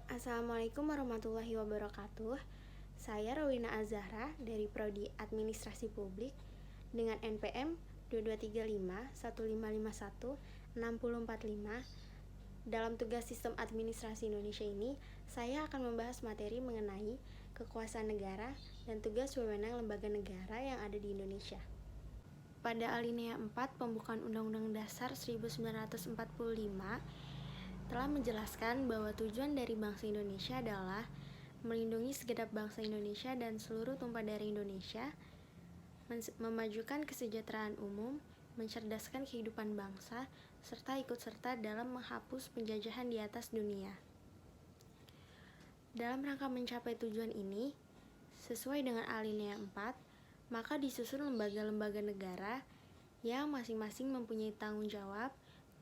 Assalamualaikum warahmatullahi wabarakatuh. Saya Rowina Azahra dari Prodi Administrasi Publik dengan NPM 223515516045. Dalam tugas Sistem Administrasi Indonesia ini, saya akan membahas materi mengenai kekuasaan negara dan tugas wewenang lembaga negara yang ada di Indonesia. Pada alinea 4 pembukaan Undang-Undang Dasar 1945 telah menjelaskan bahwa tujuan dari bangsa Indonesia adalah melindungi segenap bangsa Indonesia dan seluruh tumpah darah Indonesia, memajukan kesejahteraan umum, mencerdaskan kehidupan bangsa, serta ikut serta dalam menghapus penjajahan di atas dunia. Dalam rangka mencapai tujuan ini, sesuai dengan alinea 4, maka disusun lembaga-lembaga negara yang masing-masing mempunyai tanggung jawab,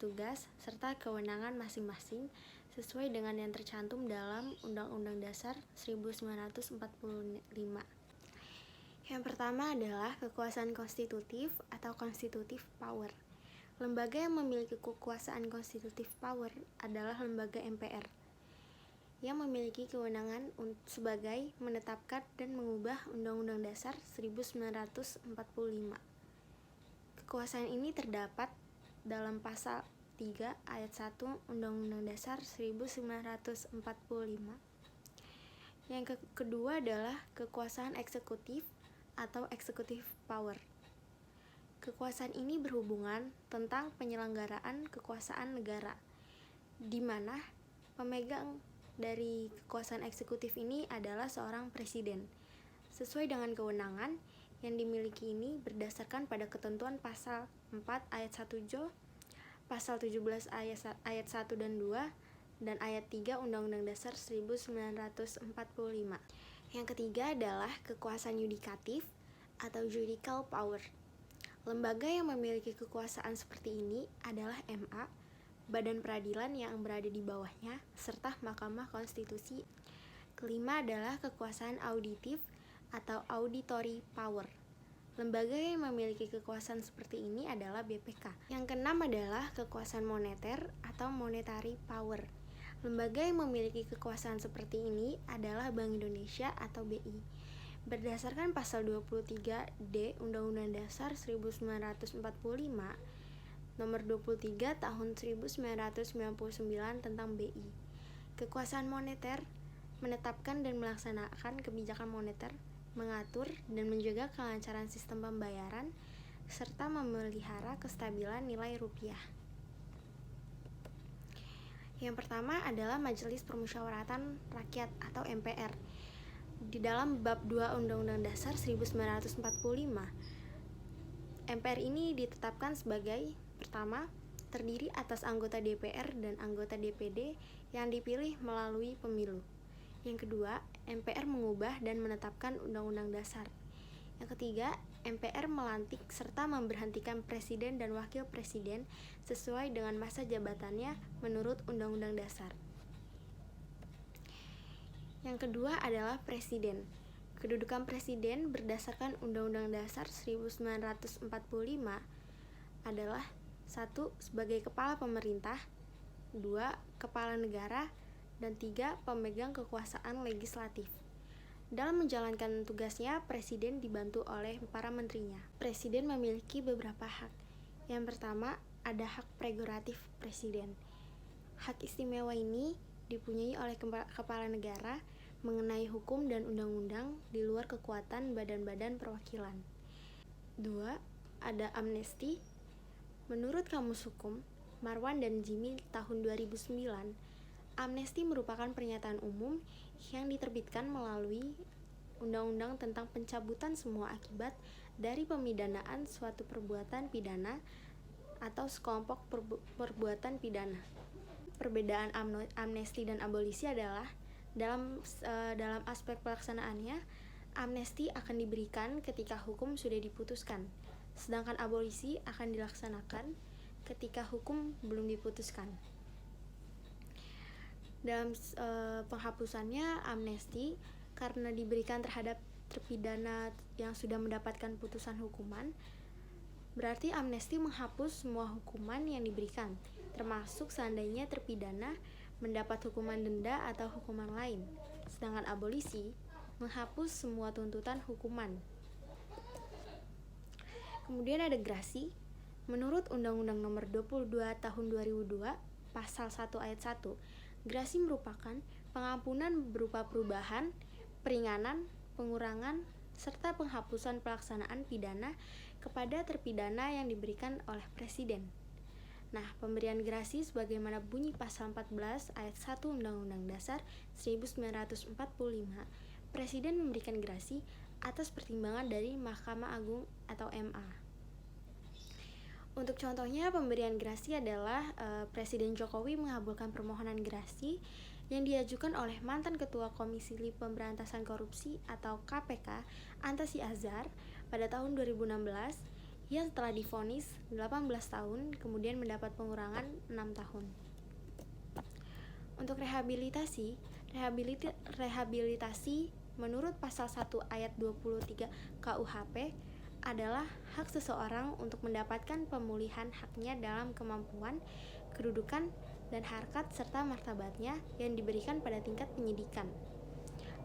tugas, serta kewenangan masing-masing sesuai dengan yang tercantum dalam Undang-Undang Dasar 1945. Yang pertama adalah kekuasaan konstitutif atau constitutive power. Lembaga yang memiliki kekuasaan constitutive power adalah lembaga MPR, yang memiliki kewenangan sebagai menetapkan dan mengubah Undang-Undang Dasar 1945. Kekuasaan ini terdapat dalam pasal 3 ayat 1 Undang-Undang Dasar 1945. Yang kedua adalah kekuasaan eksekutif atau executive power. Kekuasaan ini berhubungan tentang penyelenggaraan kekuasaan negara, di mana pemegang dari kekuasaan eksekutif ini adalah seorang presiden, sesuai dengan kewenangan yang dimiliki ini berdasarkan pada ketentuan pasal 4 ayat 1 Jo, pasal 17 ayat 1 dan 2, dan ayat 3 Undang-Undang Dasar 1945. Yang ketiga adalah kekuasaan yudikatif atau judicial power. Lembaga yang memiliki kekuasaan seperti ini adalah MA, badan peradilan yang berada di bawahnya, serta Mahkamah Konstitusi. Kelima adalah kekuasaan auditif atau auditory power. Lembaga yang memiliki kekuasaan seperti ini adalah BPK. Yang keenam adalah kekuasaan moneter atau monetary power. Lembaga yang memiliki kekuasaan seperti ini adalah Bank Indonesia atau BI. Berdasarkan pasal 23D Undang-Undang Dasar 1945 nomor 23 tahun 1999 tentang BI. Kekuasaan moneter menetapkan dan melaksanakan kebijakan moneter, mengatur dan menjaga kelancaran sistem pembayaran, serta memelihara kestabilan nilai rupiah. Yang pertama adalah Majelis Permusyawaratan Rakyat atau MPR. Di dalam bab 2 Undang-Undang Dasar 1945, MPR ini ditetapkan sebagai pertama, terdiri atas anggota DPR dan anggota DPD yang dipilih melalui pemilu. Yang kedua, MPR mengubah dan menetapkan Undang-Undang Dasar. Yang ketiga, MPR melantik serta memberhentikan presiden dan wakil presiden sesuai dengan masa jabatannya menurut Undang-Undang Dasar. Yang kedua adalah presiden. Kedudukan presiden berdasarkan Undang-Undang Dasar 1945 adalah 1. Sebagai kepala pemerintah, 2. Kepala negara, dan 3. Pemegang kekuasaan legislatif. Dalam menjalankan tugasnya, presiden dibantu oleh para menterinya. Presiden memiliki beberapa hak. Yang pertama, ada hak prerogatif presiden. Hak istimewa ini dipunyai oleh kepala negara mengenai hukum dan undang-undang di luar kekuatan badan-badan perwakilan. 2. Ada amnesti. Menurut Kamus Hukum, Marwan dan Jimmy tahun 2009, amnesti merupakan pernyataan umum yang diterbitkan melalui Undang-Undang tentang pencabutan semua akibat dari pemidanaan suatu perbuatan pidana atau sekelompok perbuatan pidana. Perbedaan amnesti dan abolisi adalah dalam aspek pelaksanaannya, amnesti akan diberikan ketika hukum sudah diputuskan, sedangkan abolisi akan dilaksanakan ketika hukum belum diputuskan. Dalam penghapusannya, amnesti karena diberikan terhadap terpidana yang sudah mendapatkan putusan hukuman, berarti amnesti menghapus semua hukuman yang diberikan, termasuk seandainya terpidana mendapat hukuman denda atau hukuman lain. Sedangkan abolisi menghapus semua tuntutan hukuman. Kemudian ada grasi. Menurut Undang-Undang Nomor 22 Tahun 2002, Pasal 1 Ayat 1, grasi merupakan pengampunan berupa perubahan, peringanan, pengurangan, serta penghapusan pelaksanaan pidana kepada terpidana yang diberikan oleh Presiden. Nah, pemberian grasi sebagaimana bunyi pasal 14 ayat 1 Undang-Undang Dasar 1945, Presiden memberikan grasi atas pertimbangan dari Mahkamah Agung atau MA. Untuk contohnya, pemberian grasi adalah Presiden Jokowi mengabulkan permohonan grasi yang diajukan oleh mantan Ketua Komisi Pemberantasan Korupsi atau KPK, Antasy Azhar, pada tahun 2016, yang telah divonis 18 tahun, kemudian mendapat pengurangan 6 tahun. Untuk rehabilitasi menurut pasal 1 ayat 23 KUHP adalah hak seseorang untuk mendapatkan pemulihan haknya dalam kemampuan, kedudukan, dan harkat serta martabatnya yang diberikan pada tingkat penyidikan,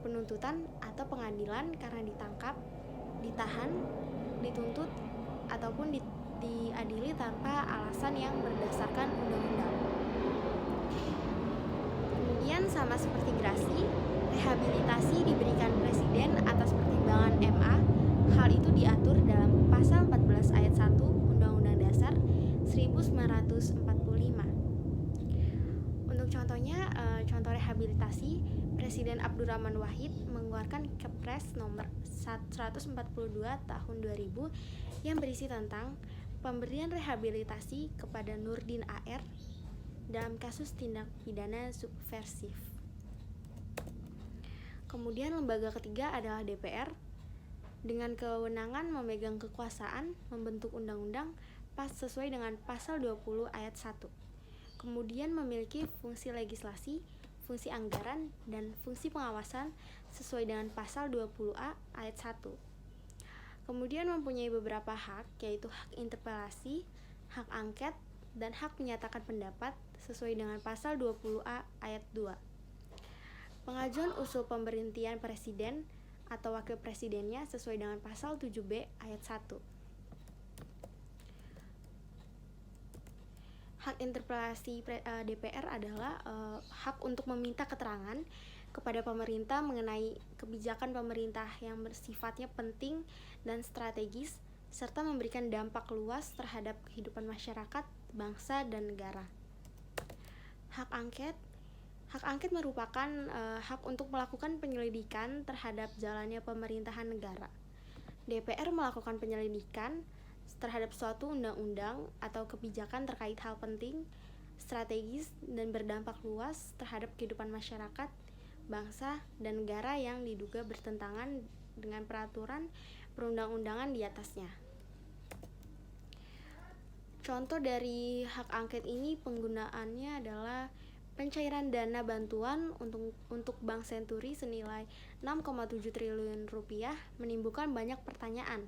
penuntutan atau pengadilan karena ditangkap, ditahan, dituntut, ataupun diadili tanpa alasan yang berdasarkan undang-undang. Kemudian sama seperti grasi, rehabilitasi diberikan Presiden atas pertimbangan MA. Hal itu diatur dalam pasal 14 ayat 1 Undang-Undang Dasar 1945. Untuk contohnya, contoh rehabilitasi, Presiden Abdurrahman Wahid mengeluarkan Kepres nomor 142 tahun 2000 yang berisi tentang pemberian rehabilitasi kepada Nurdin AR dalam kasus tindak pidana subversif. Kemudian lembaga ketiga adalah DPR dengan kewenangan memegang kekuasaan membentuk undang-undang sesuai dengan pasal 20 ayat 1. Kemudian memiliki fungsi legislasi, fungsi anggaran, dan fungsi pengawasan sesuai dengan pasal 20A ayat 1. Kemudian mempunyai beberapa hak, yaitu hak interpelasi, hak angket, dan hak menyatakan pendapat sesuai dengan pasal 20A ayat 2. Pengajuan usul pemberhentian presiden atau wakil presidennya sesuai dengan pasal 7B ayat 1. Hak interpelasi DPR adalah hak untuk meminta keterangan kepada pemerintah mengenai kebijakan pemerintah yang bersifatnya penting dan strategis, serta memberikan dampak luas terhadap kehidupan masyarakat, bangsa, dan negara. Hak angket merupakan hak untuk melakukan penyelidikan terhadap jalannya pemerintahan negara. DPR melakukan penyelidikan terhadap suatu undang-undang atau kebijakan terkait hal penting, strategis, dan berdampak luas terhadap kehidupan masyarakat, bangsa, dan negara yang diduga bertentangan dengan peraturan perundang-undangan di atasnya. Contoh dari hak angket ini penggunaannya adalah pencairan dana bantuan untuk Bank Senturi senilai 6,7 triliun rupiah menimbulkan banyak pertanyaan.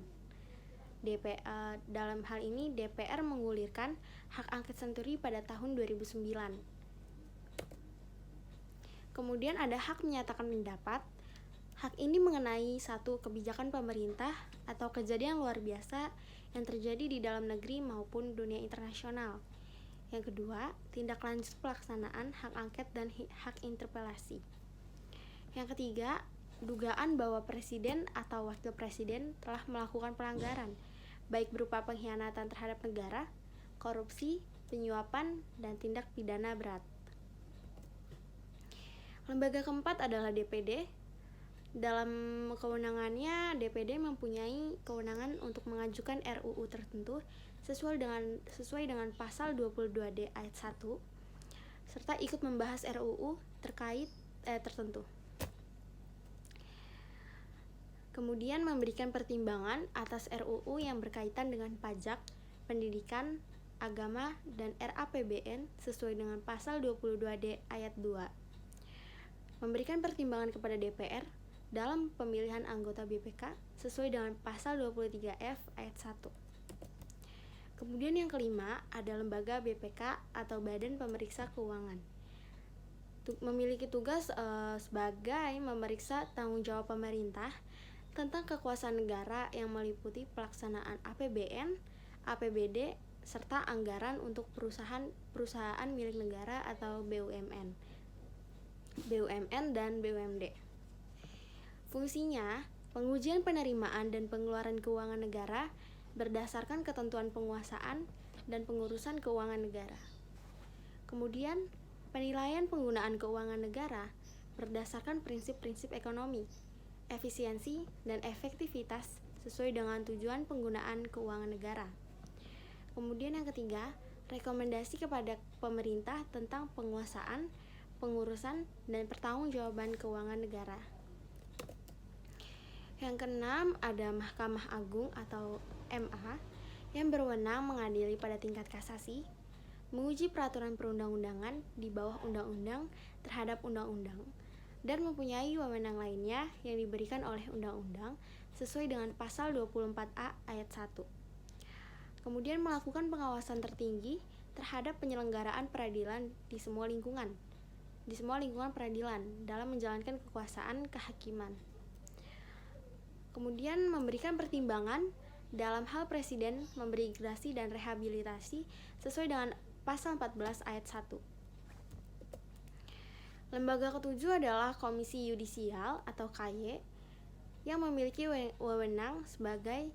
Dalam hal ini DPR menggulirkan hak angket Senturi pada tahun 2009. Kemudian ada hak menyatakan pendapat. Hak ini mengenai satu kebijakan pemerintah atau kejadian luar biasa yang terjadi di dalam negeri maupun dunia internasional. Yang kedua, tindak lanjut pelaksanaan hak angket dan hak interpelasi. Yang ketiga, dugaan bahwa presiden atau wakil presiden telah melakukan pelanggaran, baik berupa pengkhianatan terhadap negara, korupsi, penyuapan, dan tindak pidana berat. Lembaga keempat adalah DPD. Dalam kewenangannya, DPD mempunyai kewenangan untuk mengajukan RUU tertentu sesuai dengan pasal 22D ayat 1 serta ikut membahas RUU terkait tertentu. Kemudian memberikan pertimbangan atas RUU yang berkaitan dengan pajak, pendidikan, agama, dan RAPBN sesuai dengan pasal 22D ayat 2. Memberikan pertimbangan kepada DPR dalam pemilihan anggota BPK sesuai dengan pasal 23F ayat 1. Kemudian yang kelima ada lembaga BPK atau Badan Pemeriksa Keuangan. memiliki tugas sebagai memeriksa tanggung jawab pemerintah tentang kekuasaan negara yang meliputi pelaksanaan APBN, APBD, serta anggaran untuk perusahaan milik negara atau BUMN dan BUMD. Fungsinya, pengujian penerimaan dan pengeluaran keuangan negara berdasarkan ketentuan penguasaan dan pengurusan keuangan negara. Kemudian, penilaian penggunaan keuangan negara berdasarkan prinsip-prinsip ekonomi, efisiensi, dan efektivitas sesuai dengan tujuan penggunaan keuangan negara. Kemudian yang ketiga, rekomendasi kepada pemerintah tentang penguasaan, pengurusan, dan pertanggungjawaban keuangan negara. Yang keenam, ada Mahkamah Agung atau MA yang berwenang mengadili pada tingkat kasasi, menguji peraturan perundang-undangan di bawah undang-undang terhadap undang-undang, dan mempunyai wewenang lainnya yang diberikan oleh undang-undang sesuai dengan pasal 24A ayat 1. Kemudian melakukan pengawasan tertinggi terhadap penyelenggaraan peradilan di semua lingkungan peradilan dalam menjalankan kekuasaan kehakiman. Kemudian memberikan pertimbangan dalam hal presiden memberi gerasi dan rehabilitasi sesuai dengan pasal 14 ayat 1. Lembaga ketujuh adalah Komisi Yudisial atau KY yang memiliki wewenang sebagai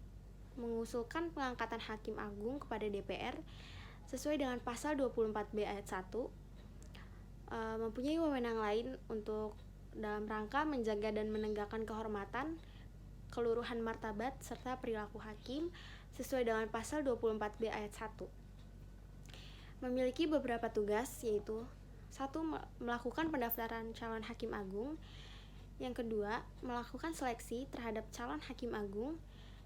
mengusulkan pengangkatan hakim agung kepada DPR sesuai dengan pasal 24B ayat 1. Mempunyai wewenang lain untuk dalam rangka menjaga dan menegakkan kehormatan, keluruhan martabat, serta perilaku hakim sesuai dengan pasal 24B ayat 1. Memiliki beberapa tugas, yaitu 1. Melakukan pendaftaran calon hakim agung. Yang kedua, melakukan seleksi terhadap calon hakim agung.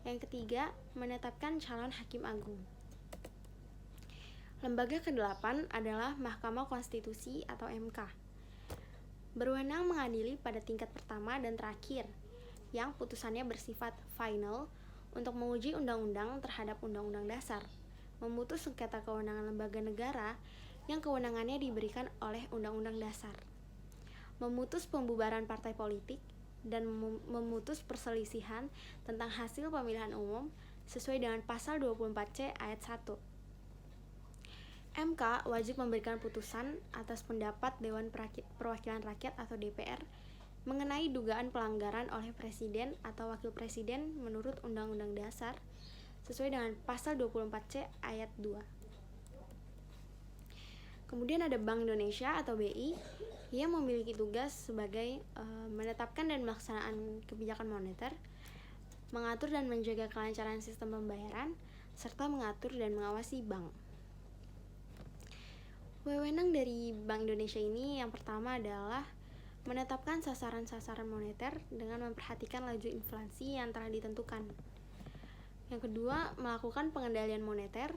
Yang ketiga, menetapkan calon hakim agung. Lembaga ke-8 adalah Mahkamah Konstitusi atau MK. Berwenang mengadili pada tingkat pertama dan terakhir, yang putusannya bersifat final untuk menguji undang-undang terhadap undang-undang dasar, memutus sengketa kewenangan lembaga negara yang kewenangannya diberikan oleh undang-undang dasar, memutus pembubaran partai politik, dan memutus perselisihan tentang hasil pemilihan umum sesuai dengan pasal 24C ayat 1. MK wajib memberikan putusan atas pendapat Dewan Perwakilan Rakyat atau DPR mengenai dugaan pelanggaran oleh presiden atau wakil presiden menurut Undang-Undang Dasar sesuai dengan pasal 24C ayat 2. Kemudian ada Bank Indonesia atau BI yang memiliki tugas sebagai menetapkan dan melaksanakan kebijakan moneter, mengatur dan menjaga kelancaran sistem pembayaran, serta mengatur dan mengawasi bank. Wewenang dari Bank Indonesia ini yang pertama adalah menetapkan sasaran-sasaran moneter dengan memperhatikan laju inflasi yang telah ditentukan. Yang kedua, melakukan pengendalian moneter.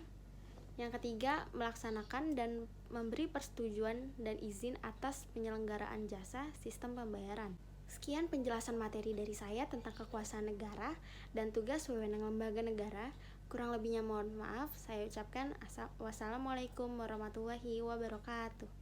Yang ketiga, melaksanakan dan memberi persetujuan dan izin atas penyelenggaraan jasa sistem pembayaran. Sekian penjelasan materi dari saya tentang kekuasaan negara dan tugas wewenang lembaga negara. Kurang lebihnya mohon maaf. Saya ucapkan wassalamualaikum warahmatullahi wabarakatuh.